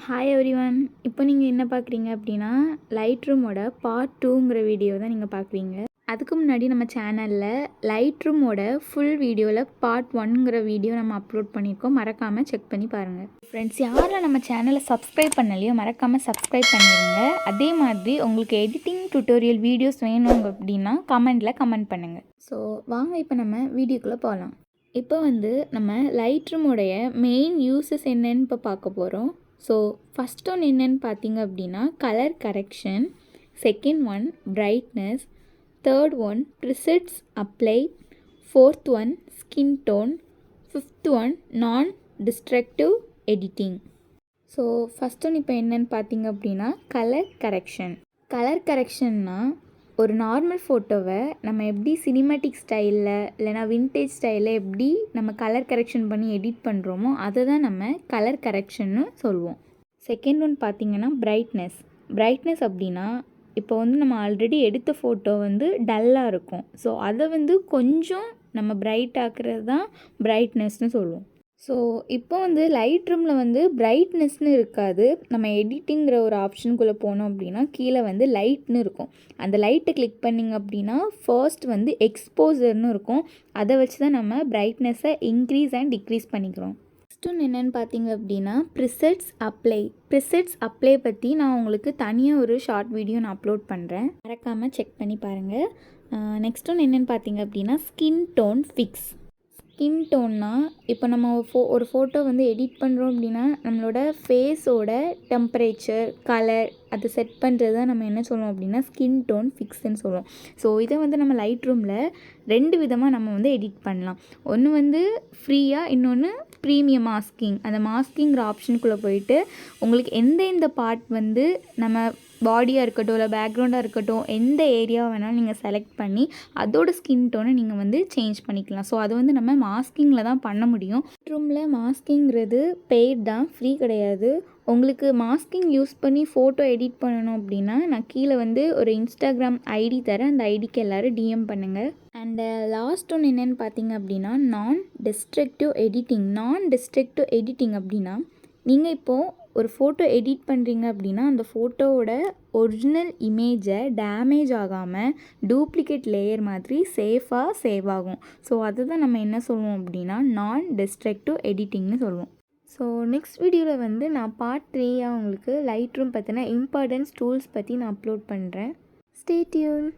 Hi everyone. இப்போ நீங்கள் என்ன பார்க்குறீங்க அப்படின்னா லைட் ரூமோட பார்ட் 2ங்கிற வீடியோ தான் நீங்கள் பார்க்குறீங்க. அதுக்கு முன்னாடி நம்ம சேனலில் லைட் ரூமோட ஃபுல் வீடியோவில் பார்ட் 1ங்கிற வீடியோ நம்ம அப்லோட் பண்ணியிருக்கோம். மறக்காமல் செக் பண்ணி பாருங்கள். ஃப்ரெண்ட்ஸ், யாரெல்லாம் நம்ம சேனலை சப்ஸ்கிரைப் பண்ணலையோ மறக்காமல் சப்ஸ்கிரைப் பண்ணிடுங்க. அதே மாதிரி உங்களுக்கு எடிட்டிங் டுட்டோரியல் வீடியோஸ் வேணும் அப்படின்னா கமெண்ட் பண்ணுங்கள். ஸோ வாங்க இப்போ நம்ம வீடியோக்குள்ளே போகலாம். இப்போ நம்ம லைட் ரூமோடைய மெயின் யூஸஸ் என்னன்னு இப்போ பார்க்க போகிறோம். ஸோ ஃபஸ்ட் ஒன் என்னன்னு பார்த்தீங்க அப்படின்னா colour correction, second one brightness, third one presets apply, fourth one skin tone, fifth one non destructive editing. So first one இப்போ என்னன்னு பார்த்தீங்க அப்படின்னா கலர் கரெக்ஷன். கலர் கரெக்ஷன்னா ஒரு நார்மல் ஃபோட்டோவை நம்ம எப்படி சினிமேட்டிக் ஸ்டைலில் இல்லைனா வின்டேஜ் ஸ்டைலில் எப்படி நம்ம கலர் கரெக்ஷன் பண்ணி எடிட் பண்ணுறோமோ அதை தான் நம்ம கலர் கரெக்ஷன்னு சொல்லுவோம். செகண்ட் ஒன் பார்த்திங்கன்னா பிரைட்னஸ் அப்படின்னா இப்போ நம்ம ஆல்ரெடி எடுத்த ஃபோட்டோ டல்லாக இருக்கும். ஸோ அதை கொஞ்சம் நம்ம பிரைட் ஆக்குறது தான் பிரைட்னஸ்னு சொல்லுவோம். ஸோ இப்போ லைட் ரூமில் பிரைட்னஸ்னு இருக்காது. நம்ம எடிட்டிங்கிற ஒரு ஆப்ஷனுக்குள்ளே போனோம் அப்படின்னா கீழே லைட்னு இருக்கும். அந்த லைட்டை கிளிக் பண்ணிங்க அப்படின்னா ஃபர்ஸ்ட் எக்ஸ்போசர்னு இருக்கும். அதை வச்சு தான் நம்ம பிரைட்னஸை இன்க்ரீஸ் அண்ட் டிக்ரீஸ் பண்ணிக்கிறோம். நெக்ஸ்ட் ஒன்று என்னென்னு பார்த்தீங்க அப்படின்னா ப்ரிசெட்ஸ் அப்ளை பற்றி நான் உங்களுக்கு தனியாக ஒரு ஷார்ட் வீடியோ நான் அப்லோட் பண்ணுறேன். மறக்காமல் செக் பண்ணி பாருங்கள். நெக்ஸ்ட் ஒன்று என்னென்னு பார்த்தீங்க அப்படின்னா ஸ்கின் டோன் ஃபிக்ஸ். ஸ்கின் டோன்னா இப்போ நம்ம ஒரு ஃபோட்டோ எடிட் பண்ணுறோம் அப்படின்னா நம்மளோட ஃபேஸோட டெம்பரேச்சர், கலர் அதை செட் பண்ணுறது தான் நம்ம என்ன சொல்லுவோம் அப்படின்னா ஸ்கின் டோன் ஃபிக்ஸ்ன்னு சொல்லுவோம். ஸோ இதை நம்ம லைட் ரூமில் 2 விதமாக நம்ம எடிட் பண்ணலாம். ஒன்று ஃப்ரீயாக, இன்னொன்று ப்ரீமியம் மாஸ்கிங். அந்த மாஸ்கிங்கிற ஆப்ஷனுக்குள்ளே போயிட்டு உங்களுக்கு எந்த பார்ட் நம்ம பாடியாக இருக்கட்டும் இல்லை பேக்ரவுண்டாக இருக்கட்டும் எந்த ஏரியா வேணாலும் நீங்கள் செலக்ட் பண்ணி அதோட ஸ்கின் டோனை நீங்கள் சேஞ்ச் பண்ணிக்கலாம். ஸோ அது நம்ம மாஸ்கிங்கில் தான் பண்ண முடியும். ரூமில் மாஸ்கிங்கிறது பெய்ட் தான், ஃப்ரீ கிடையாது. உங்களுக்கு மாஸ்கிங் யூஸ் பண்ணி ஃபோட்டோ எடிட் பண்ணணும் அப்படின்னா நான் கீழே ஒரு இன்ஸ்டாகிராம் ஐடி தரேன். அந்த ஐடிக்கு எல்லோரும் டிஎம் பண்ணுங்கள். அண்டு லாஸ்ட் ஒன்று என்னென்னு பார்த்தீங்க அப்படின்னா நான் டிஸ்ட்ரக்டிவ் எடிட்டிங் அப்படின்னா நீங்கள் இப்போது ஒரு ஃபோட்டோ எடிட் பண்ணுறீங்க அப்படின்னா அந்த ஃபோட்டோவோட ஒரிஜினல் இமேஜை டேமேஜ் ஆகாமல் டூப்ளிகேட் லேயர் மாதிரி சேஃபாக சேவ் ஆகும். ஸோ அதுதான் நம்ம என்ன சொல்லுவோம் அப்படின்னா நான் டிஸ்ட்ரக்டிவ் எடிட்டிங்னு சொல்லுவோம். ஸோ நெக்ஸ்ட் வீடியோவில் நான் பார்ட் 3 உங்களுக்கு லைட் ரூம் பற்றின இம்பார்ட்டன்ஸ் டூல்ஸ் பற்றி நான் அப்லோட் பண்ணுறேன். Stay tune.